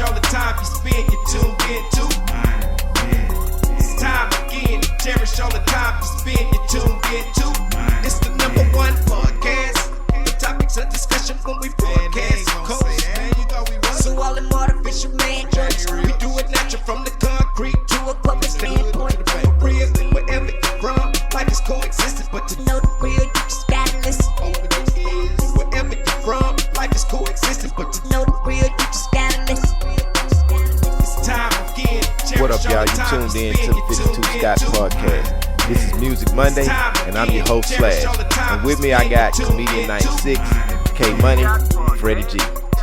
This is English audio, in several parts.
cherish all the time you spend, you tuned in to. It's time again to cherish all the time you spend, you tuned in to. It's the number one podcast. The topics of discussion when we broadcast. So all them artificial man jokes, we do it natural from the concrete to a public standpoint. Real, wherever you're from, life is coexisting, but to know the real, you just gotta listen. Wherever you're from, life is coexisting, but to know the real, you just gotta listen. It's time again. What up, y'all? You tuned in to the 52 Scott Podcast. This is Music Monday, and I'm your host, Slash. And with me, I got Comedian 96, K Money, Freddie G.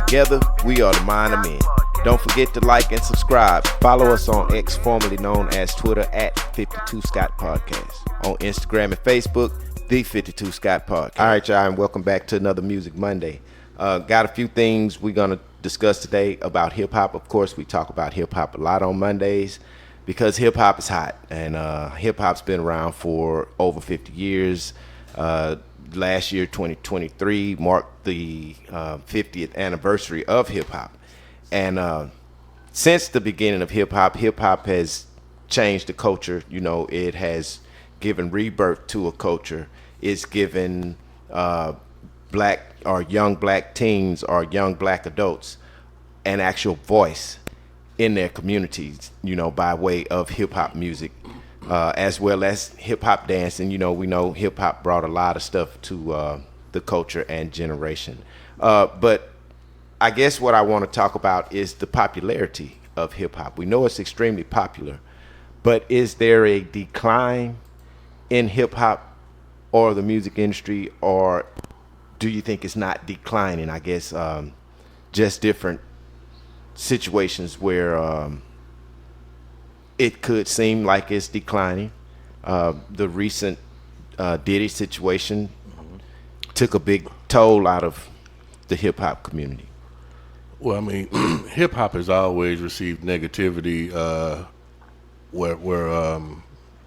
Together, we are the Mind of Men. Don't forget to like and subscribe. Follow us on X, formerly known as Twitter, at 52 Scott Podcast. On Instagram and Facebook, the 52 Scott Podcast. All right, y'all, and welcome back to another Music Monday. Got a few things we're going to discuss today about hip-hop. Of course, we talk about hip-hop a lot on Mondays because hip-hop is hot, and hip-hop's been around for over 50 years. Last year, 2023, marked the 50th anniversary of hip-hop. And since the beginning of hip-hop has changed the culture. You know, it has given rebirth to a culture. It's given black or young black teens or young black adults an actual voice in their communities, you know, by way of hip-hop music. As well as hip-hop dancing. You know, we know hip-hop brought a lot of stuff to the culture and generation. But I guess what I want to talk about is the popularity of hip-hop. We know it's extremely popular, but is there a decline in hip-hop or the music industry, or do you think it's not declining? I guess just different situations where it could seem like it's declining. The recent Diddy situation took a big toll out of the hip-hop community. Well, I mean, hip-hop has always received negativity where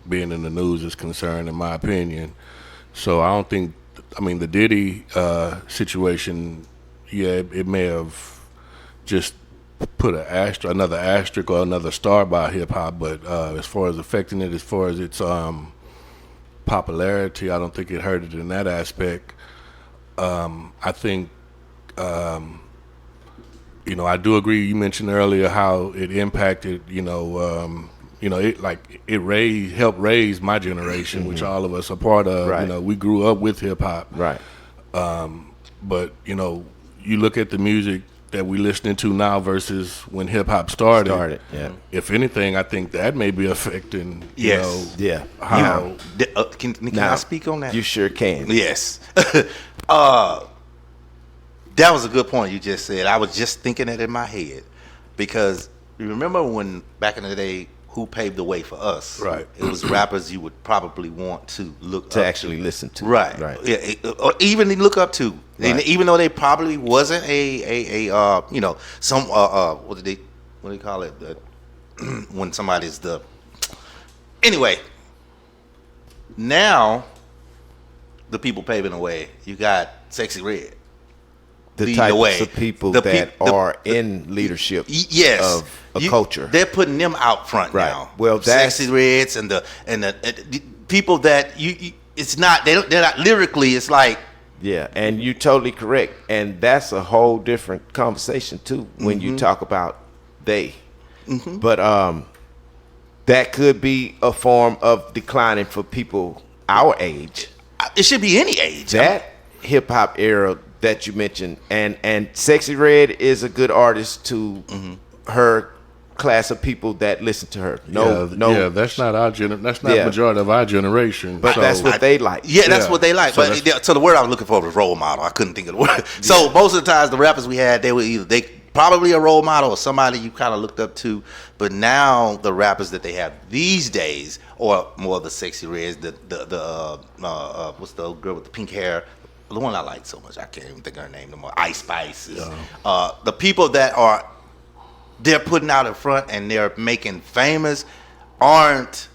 being in the news is concerned, in my opinion. So I don't think, I mean, the Diddy situation, yeah, it may have just put another asterisk or another star by hip-hop, but as far as affecting it, as far as its popularity, I don't think it hurt it in that aspect. I think, you know, I do agree. You mentioned earlier how it impacted, it helped raise my generation, which all of us are part of. Right. You know, we grew up with hip-hop. Right. But, you know, you look at the music that we listening to now versus when hip-hop started. Yeah. If anything, I think that may be affecting, Yes. Yeah. how... Can I speak on that? You sure can. Yes. That was a good point you just said. I was just thinking it in my head because you remember when back in the day, who paved the way for us? Right. It was rappers you would probably want to look To up actually listen to. Right. Right. Yeah, or even look up to. Right. And even though they probably wasn't some what do they call it? When somebody's anyway. Now the people paving the way. You got Sexy Red. The leading types the way. of people The that peop- the- are in leadership Yes, of a culture. They're putting them out front Right. now. Well, that's- Sexy Reds and the people that it's not. They're not lyrically. It's like Yeah, and you're totally correct. And that's a whole different conversation, too, when you talk about they. But that could be a form of declining for people our age. it should be any age. That hip-hop era that you mentioned, and Sexy Red is a good artist to her class of people that listen to her. Yeah, that's not our that's not Yeah. majority of our generation. But so, that's what they like. Yeah, that's Yeah. what they like. So So the word I was looking for was role model. I couldn't think of the word. So most of the times the rappers we had, they probably a role model or somebody you kind of looked up to. But now the rappers that they have these days, or more of the Sexy Reds, what's the girl with the pink hair? The one I like so much, I can't even think of her name no more. Ice Spice. The people that they're putting out in front and they're making famous aren't,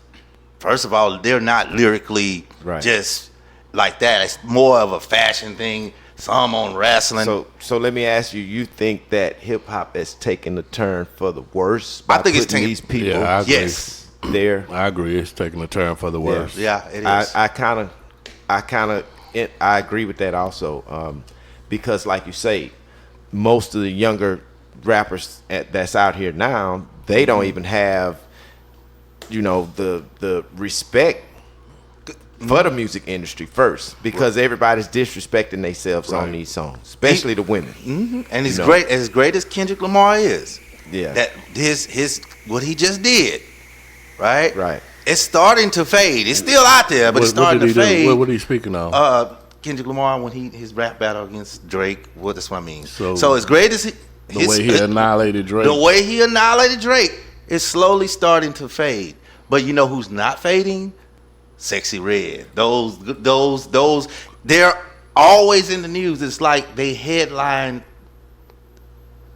first of all, they're not lyrically Right. just like that. It's more of a fashion thing. some on wrestling. So let me ask you: you think that hip hop has taken a turn for the worse? By I think it's putting taking these people. Yeah, I agree. Yes, there. I agree. It's taking a turn for the worse. yeah, it is. I agree with that also, because like you say, most of the younger rappers that's out here now, they don't even have, the respect for the music industry first, because everybody's disrespecting themselves on these songs, especially the women. And as great as Kendrick Lamar is, Yeah. that his what he just did, right? Right. It's starting to fade. It's still out there, but it's starting did to he fade. do? What are you speaking of? Kendrick Lamar, when his rap battle against Drake, that's what I mean. So, So as great as the way he annihilated Drake. the way he annihilated Drake is slowly starting to fade. But you know who's not fading? Sexy Red. Those they're always in the news. It's like they headline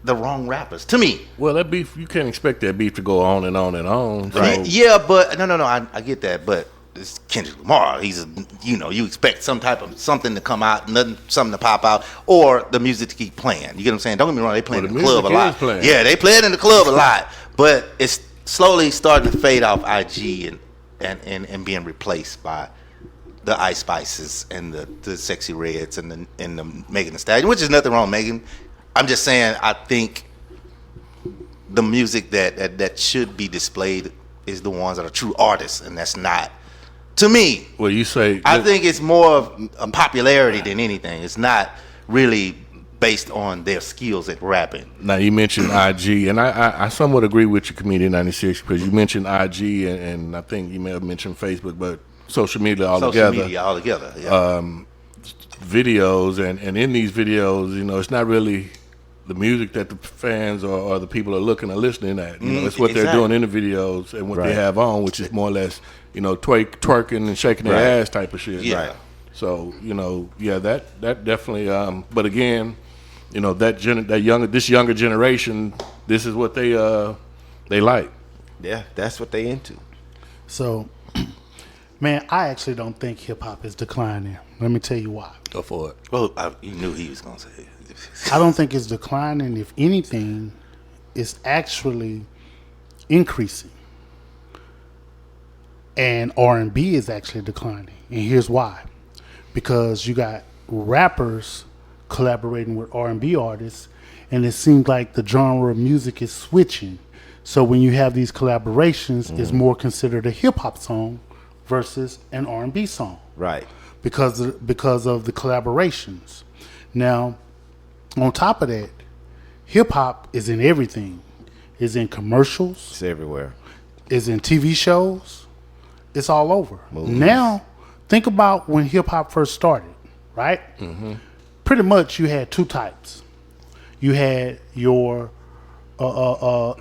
the wrong rappers to me. Well, that beef, you can't expect that beef to go on and on and on. So, Yeah, but no, I get that, but it's Kendrick Lamar. He's you expect something to come out, something to pop out, or the music to keep playing. You get what I'm saying? Don't get me wrong, they play in the club a lot. Playing. Yeah, they play it in the club a lot, but it's slowly starting to fade off IG and being replaced by the Ice Spices and the Sexy Reds and the Megan Thee Stallion, which is nothing wrong with Megan. I'm just saying, I think the music that should be displayed is the ones that are true artists, and that's not. To me, well, you say I think it's more of a popularity than anything. It's not really based on their skills at rapping. Now you mentioned IG, and I somewhat agree with you, Comedian 96, because you mentioned IG, and I think you may have mentioned Facebook, but social media altogether. Social media altogether, yeah. Videos, and in these videos, it's not really the music that the fans or the people are looking or listening at. It's what they're doing in the videos and what they have on, which is more or less, twerking and shaking their ass type of shit. Yeah. Right. So, that definitely. But again, this younger generation, this is what they like. Yeah, that's what they into. So, man, I actually don't think hip hop is declining. Let me tell you why. Go for it. Well, you knew he was gonna say it. I don't think it's declining. If anything, it's actually increasing. And R&B is actually declining. And here's why. Because you got rappers collaborating with R&B artists, and it seems like the genre of music is switching. So when you have these collaborations, it's more considered a hip-hop song versus an R&B song. Right. Because of the collaborations. Now, on top of that, hip-hop is in everything. It's in commercials. It's everywhere. It's in TV shows. It's all over. Movies. Now, think about when hip-hop first started, right? Mm-hmm. Pretty much you had two types. You had your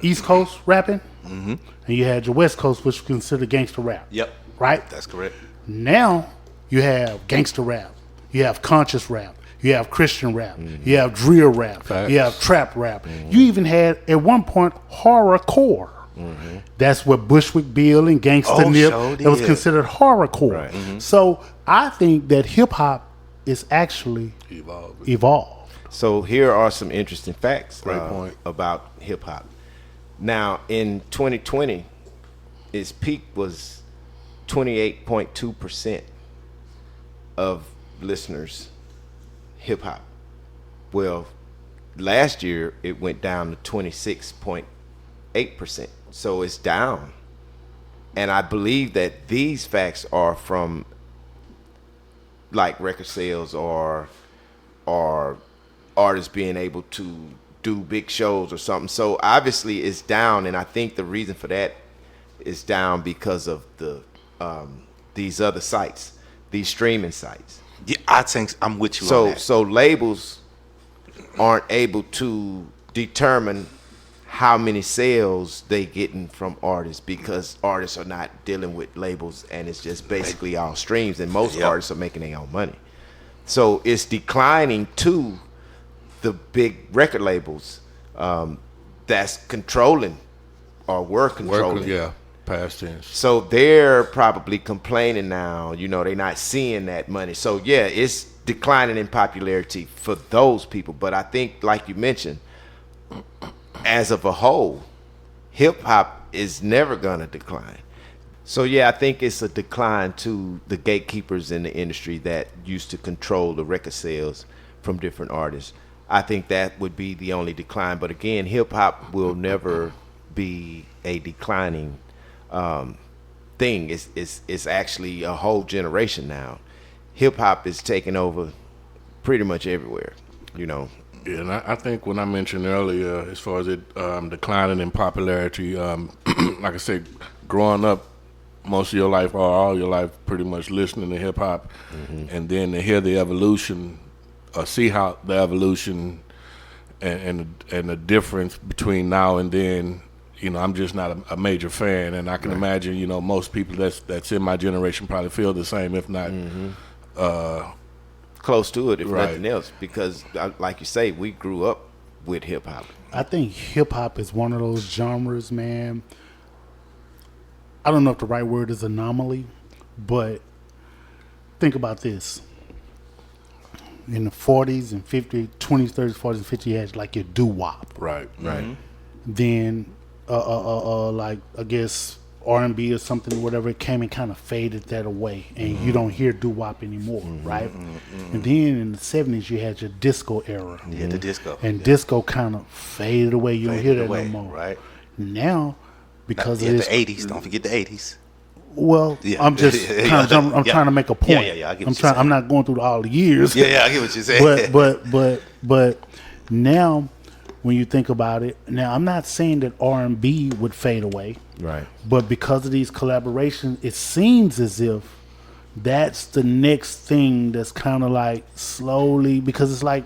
East Coast rapping, and you had your West Coast, which was considered gangster rap. Yep. Right? That's correct. Now, you have gangster rap. You have conscious rap. You have Christian rap. You have drill rap. Facts. You have trap rap. You even had, at one point, horrorcore. That's what Bushwick Bill and Gangsta Nip, sure it was did. considered horrorcore. Right. So I think that hip-hop is actually evolved. So here are some interesting facts Great point. about hip hop. Now, in 2020, its peak was 28.2% of listeners hip hop. Well, last year it went down to 26.8%. So it's down. And I believe that these facts are from like record sales or artists being able to do big shows or something. So obviously it's down, and I think the reason for that is down because of the these other sites, these streaming sites. Yeah, I think I'm with you on that. So labels aren't able to determine how many sales they getting from artists because artists are not dealing with labels, and it's just basically all streams, and most artists are making their own money. So it's declining to the big record labels that's controlling or were controlling past tense. So they're probably complaining now. They're not seeing that money. So yeah, it's declining in popularity for those people. But I think, like you mentioned, as of a whole, hip hop is never gonna decline. So yeah, I think it's a decline to the gatekeepers in the industry that used to control the record sales from different artists. I think that would be the only decline. But again, hip hop will never be a declining thing. It's actually a whole generation now. Hip hop is taking over pretty much everywhere. Yeah, and I think when I mentioned earlier, as far as it declining in popularity, like I said, growing up most of your life or all your life pretty much listening to hip hop, and then to hear the evolution, see how the evolution and the difference between now and then. I'm just not a major fan, and I can imagine most people that's in my generation probably feel the same, if not close to it, if Right. nothing else, because like you say, we grew up with hip hop. I think hip hop is one of those genres, man. I don't know if the right word is anomaly, but think about this. In the 40s and 50s, 20s, 30s, 40s, and 50s, you had like your doo-wop. right. Then, like, I guess R&B or something, whatever, it came and kind of faded that away. And you don't hear doo-wop anymore, right? And then in the 70s, you had your disco era. Yeah, the disco. And disco kind of faded away. You don't hear that Away, no more. right? Now, because Yeah, of the this, 80s. Don't forget the 80s. well, Yeah. I'm just kind of I'm Yeah. trying to make a point. Yeah, I get what I'm you're trying. I'm saying. not going through all the years. Yeah, I get what you're saying. but now, when you think about it, now I'm not saying that R&B would fade away, Right. but because of these collaborations, it seems as if that's the next thing that's kind of like slowly, because it's like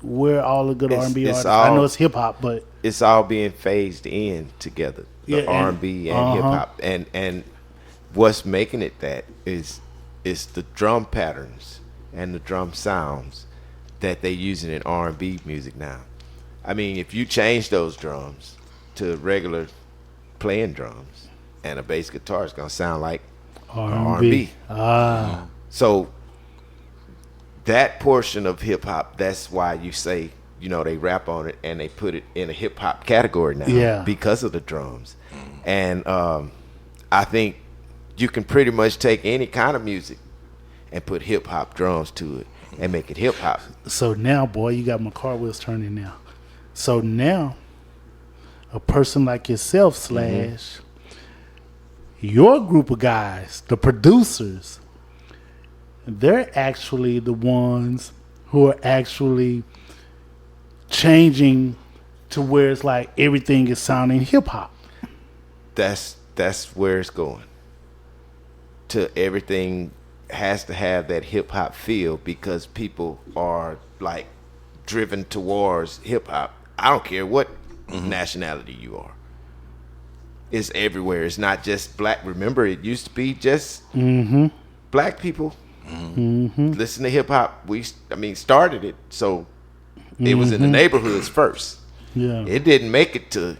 where all the good It's- R&B it's artists. I know all- it's hip hop, but It's all being phased in together. The Yeah, and- R&B and hip hop, and what's making it that is the drum patterns and the drum sounds that they using in R&B music now. I mean, if you change those drums to regular playing drums and a bass guitar, it's gonna sound like R&B. So that portion of hip hop, that's why you say, they rap on it and they put it in a hip hop category now, Yeah. because of the drums. And I think you can pretty much take any kind of music and put hip hop drums to it and make it hip hop. So now, boy, you got my car wheels turning now. So now, a person like yourself, Slash, your group of guys, the producers, they're actually the ones who are actually changing to where it's like everything is sounding hip hop. That's where it's going. To everything has to have that hip hop feel, because people are like driven towards hip hop. I don't care what nationality you are. It's everywhere. It's not just black. Remember, it used to be just black people listen to hip hop. We started it, so it was in the neighborhoods first. Yeah, It didn't make it to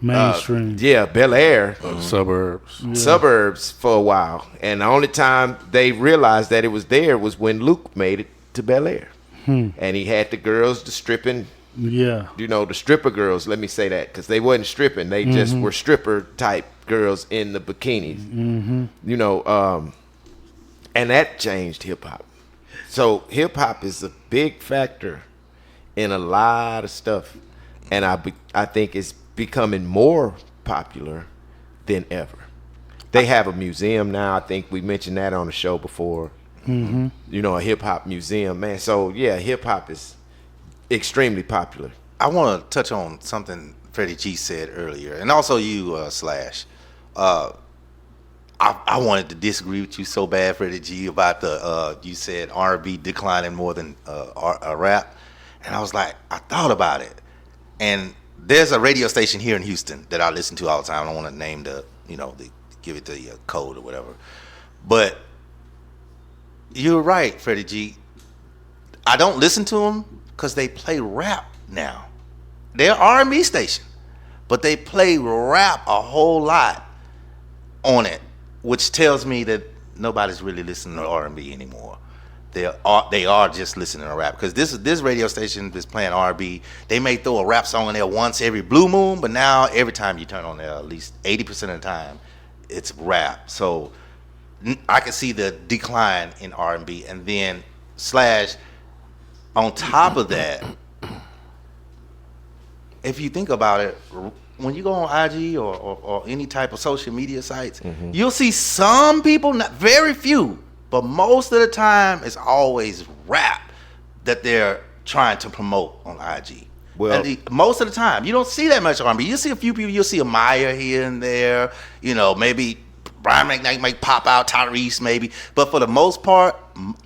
mainstream. Bel Air. Suburbs. Suburbs for a while, and the only time they realized that it was there was when Luke made it to Bel Air, and he had the girls, the stripping, Yeah, the stripper girls. Let me say that, because they wasn't stripping; they just were stripper type girls in the bikinis. And that changed hip hop. So hip hop is a big factor in a lot of stuff, and I think it's becoming more popular than ever. They have a museum now. I think we mentioned that on the show before. A hip hop museum, man. So yeah, hip hop is extremely popular. I want to touch on something Freddie G said earlier, and also you, Slash. I wanted to disagree with you so bad, Freddie G, about the you said R&B declining more than rap, and I was like, I thought about it, and there's a radio station here in Houston that I listen to all the time. I don't want to name give it the code or whatever, but you're right, Freddie G. I don't listen to them because they play rap now. They're R&B station, but they play rap a whole lot. on it, which tells me that nobody's really listening to R&B anymore. They are just listening to rap, because this radio station is playing R&B. They may throw a rap song in there once every blue moon, but now every time you turn on there, at least 80% of the time, it's rap. So I can see the decline in R&B, and then Slash on top of that. If you think about it, when you go on IG or any type of social media sites, you'll see some people, not very few, but most of the time it's always rap that they're trying to promote on IG. Well, Most of the time, you don't see that much R&B. You see a few people. You'll see a Maya here and there. You know, maybe Brian McKnight might pop out, Tyrese maybe. But for the most part,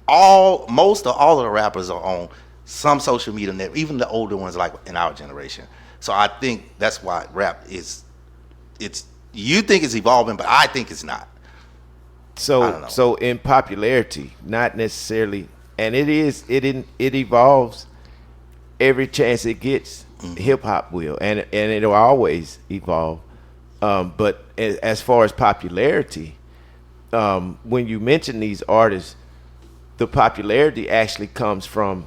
most of all of the rappers are on some social media network, even the older ones like in our generation. So I think that's why rap you think it's evolving, but I think it's not. So in popularity, not necessarily, and it evolves every chance it gets. Hip hop will, and it'll always evolve. But as far as popularity, when you mention these artists, the popularity actually comes from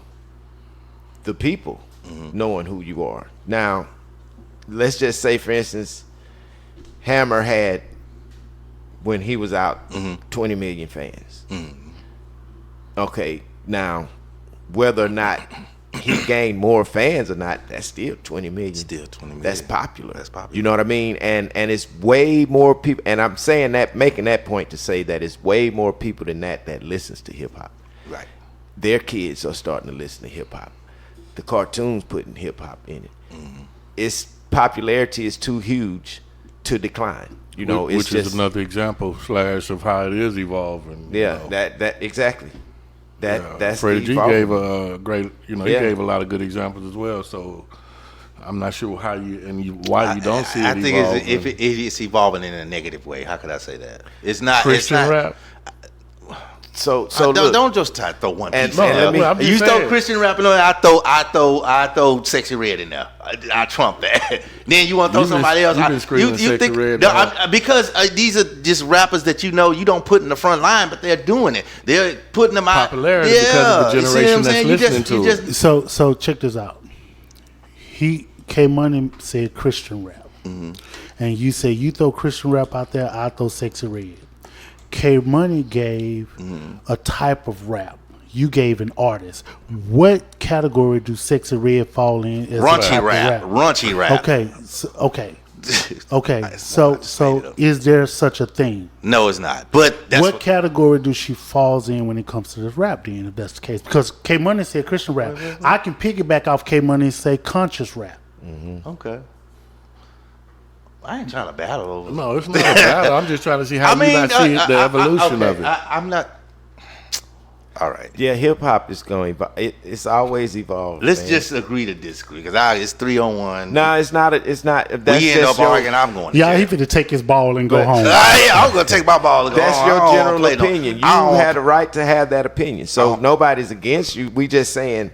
the people knowing who you are. Now, let's just say, for instance, Hammer had, when he was out, 20 million fans. Okay, now, whether or not he gained more fans or not, that's still 20 million. Still 20 million. That's popular. You know what I mean? And it's way more people, and I'm saying that, making that point to say that it's way more people than that listens to hip hop. Right. Their kids are starting to listen to hip hop. The cartoons putting hip hop in it. Its popularity is too huge to decline. You know, it's which just is another example, Slash, of how it is evolving. Yeah, you know. that exactly. That's Freddie G evolving. gave a great, he gave a lot of good examples as well. So I'm not sure how why you don't see it. I think evolving. it's evolving in a negative way. How could I say that? It's not Christian it's not, rap. So don't, look, just throw one And- piece. and in let there. me- I'm just You throw saying. Christian rap in there, I throw Sexy Red in there. I trump that. Then you want to throw You've been- somebody else. you've been screaming Sexy Red no, now. because these are just rappers that you don't put in the front line, but they're doing it. They're putting them out. Popularity because of the you see what generation I'm that's saying? listening You to it. So check this out. K Money said Christian rap, and you say you throw Christian rap out there, I throw Sexy Red. K Money gave a type of rap. You gave an artist. What category do Sexy Red fall in? As a Raunchy type of rap. Raunchy rap. Okay. So made up. is there such a thing? No, it's not. But that's What category do she falls in when it comes to this rap then, if that's the case? Because K Money said Christian rap. I can piggyback off K Money and say conscious rap. Okay. I ain't trying to battle over. No, it's not a battle. I'm just trying to see how you not see the evolution of it. I'm not. All right. yeah, hip hop is going. It's always evolved. Let's man. just agree to disagree, because it's 3-on-1. No, it's not. It's not. That's we end just up your, arguing. I'm going. To Yeah, he jail. finna take his ball and go But- home. Yeah, I'm gonna take my ball and go. That's home. your I don't general play no- opinion. You I don't- had a right to have that opinion. So nobody's against you. We just saying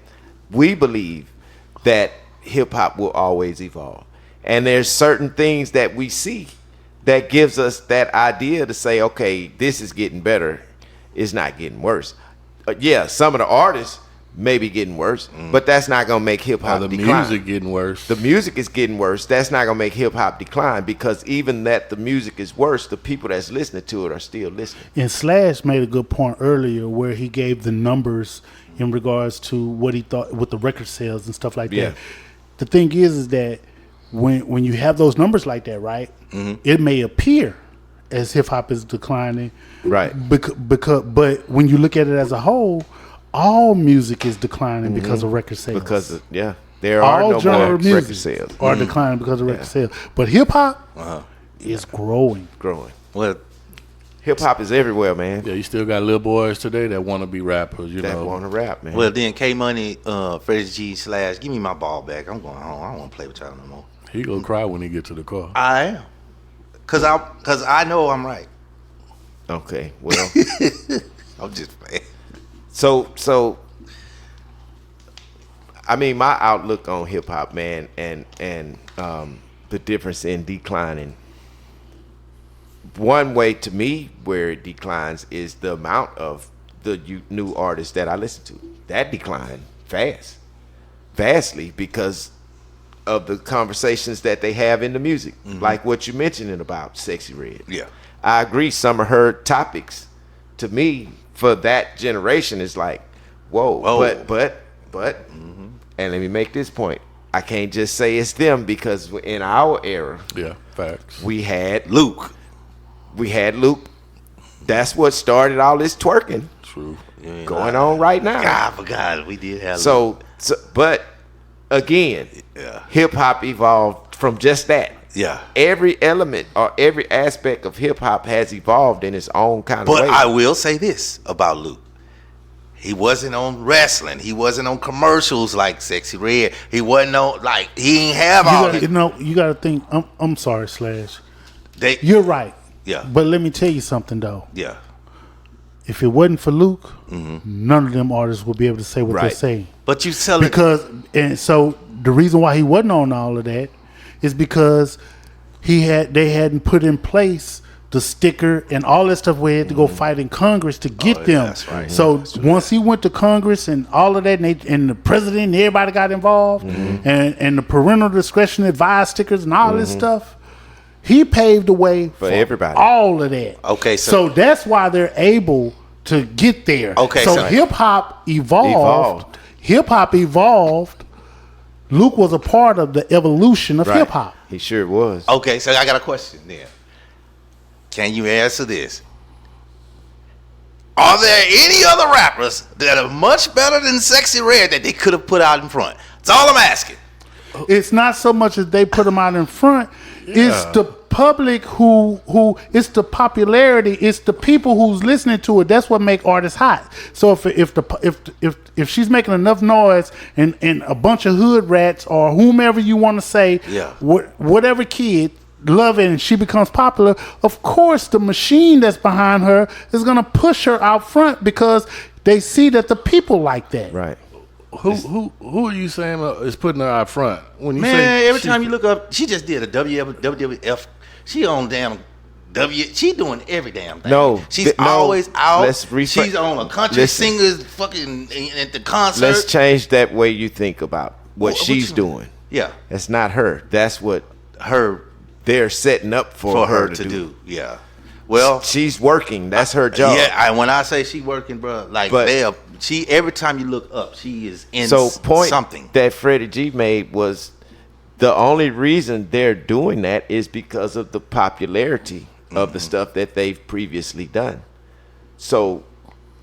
we believe that hip hop will always evolve, and there's certain things that we see that gives us that idea to say, okay, this is getting better. It's not getting worse. Yeah, some of the artists may be getting worse, but that's not gonna make hip hop The decline. music getting worse. The music is getting worse. That's not gonna make hip hop decline, because even that the music is worse, the people that's listening to it are still listening. And Slash made a good point earlier where he gave the numbers in regards to what he thought with the record sales and stuff like Yeah. that. The thing is that when you have those numbers like that, right, it may appear as hip hop is declining, Right. But when you look at it as a whole, all music is declining because of record sales. Because there are all no genre more of music record sales are declining because of record sales. But hip hop is growing. growing. Well, Hip hop is everywhere, man. Yeah, you still got little boys today that want to be rappers. You That know, want to rap, man. well, then K Money, Freddie G / give me my ball back. I'm going home. I don't want to play with y'all no more. he gonna cry when he get to the car. I am, cause I know I'm right. Okay, well, I'm just playing. so I mean, my outlook on hip hop, man, and the difference in declining one way to me where it declines is the amount of the new artists that I listen to. That declined vastly because of the conversations that they have in the music, like what you mentioned about Sexy Red. Yeah. I agree. Some of her topics, to me, for that generation, is like, whoa. But, and let me make this point. I can't just say it's them because in our era, Yeah, facts. we had Luke. That's what started all this twerking True. going on right now. God, I forgot we did have So, but again, Yeah. hip hop evolved from just that. Yeah. Every element or every aspect of hip hop has evolved in its own kind of But way. I will say this about Luke. He wasn't on wrestling. He wasn't on commercials like Sexy Red. He wasn't on, like, he ain't have all You this. got to think. I'm sorry, Slash. They, You're right. Yeah. But let me tell you something though. yeah. If it wasn't for Luke, none of them artists would be able to say what they're Right. saying. But you selling. And so the reason why he wasn't on all of that is because they hadn't put in place the sticker and all that stuff where he had to go fight in Congress to get them. that's right. So once he went to Congress and all of that, and the president and everybody got involved, and the parental discretion advised stickers and all this stuff, he paved the way for everybody. all of that. Okay, so that's why they're able to get there. Okay, so so- hip hop evolved. Evolved. Hip hop evolved. Luke was a part of the evolution of Right. hip hop. He sure was. Okay, so I got a question then. Can you answer this? Are there any other rappers that are much better than Sexy Red that they could have put out in front? That's all I'm asking. It's not so much as they put them out in front. It's the public who it's the popularity. It's the people who's listening to it. That's what make artists hot. So if she's making enough noise and a bunch of hood rats or whomever you want to say, Yeah. whatever kid love it and she becomes popular, of course the machine that's behind her is gonna push her out front because they see that the people like that. Right. Who are you saying is putting her out front? When you Man, say every she- time you look up, she just did a WWF. She on damn she doing every damn thing. No, she's no, always out. let's rephrase- She's on a country listen. singers fucking at the concert. Let's change that way you think about what What she's you- doing. Yeah, That's not her. That's what her they're setting up for her to do. Yeah. Well, She's working. That's her job. yeah. When I say she working, bro, like But- she every time you look up, she is in So point something. that Freddie G made was the only reason they're doing that is because of the popularity of the stuff that they've previously done. So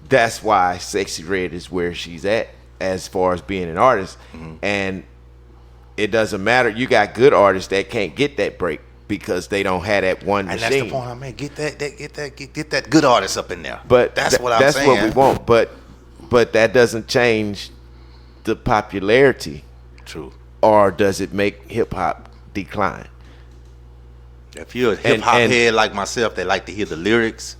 that's why Sexy Red is where she's at as far as being an artist. And it doesn't matter. You got good artists that can't get that break because they don't have that one And machine. that's the point I made. Get that good artist up in there. But that's what I'm that's saying. what we want. But that doesn't change the popularity, True. or does it make hip hop decline? If you're a hip hop and- head like myself, that like to hear the lyrics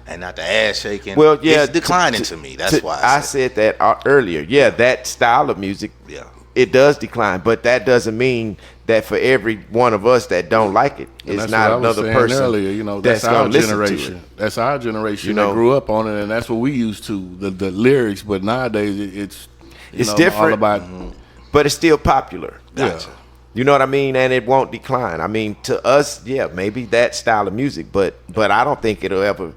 and not the ass shaking. Well, yeah, it's declining to me. That's why I said that earlier. Yeah, that style of music, Yeah. it does decline, but that doesn't mean that for every one of us that don't like it, And it's that's not what I was another saying person earlier, that's our gonna listen to generation. it. That's our generation You know? that grew up on it, and that's what we used to the lyrics. But nowadays, it's all different. about But it's still popular. Gotcha. You know what I mean? And it won't decline. I mean, to us, yeah, maybe that style of music, but I don't think it'll ever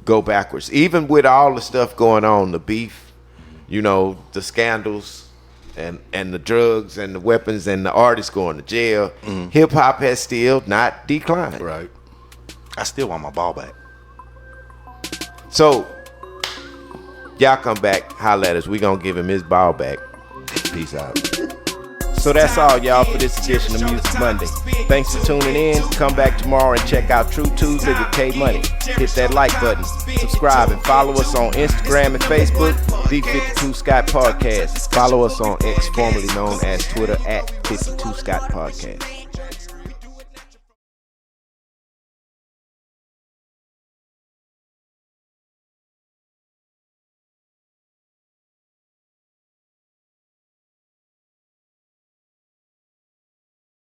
go backwards. Even with all the stuff going on, the beef, the scandals, and the drugs and the weapons and the artists going to jail, hip hop has still not declined. right. I still want my ball back. So y'all come back, holla at us. We gonna give him his ball back. Peace out. So that's all, y'all, for this edition of Music Monday. Thanks for tuning in. Come back tomorrow and check out True Tuesday with K Money. Hit that like button, subscribe, and follow us on Instagram and Facebook, The 52 Scott Podcast. Follow us on X, formerly known as Twitter, at 52 Scott Podcast.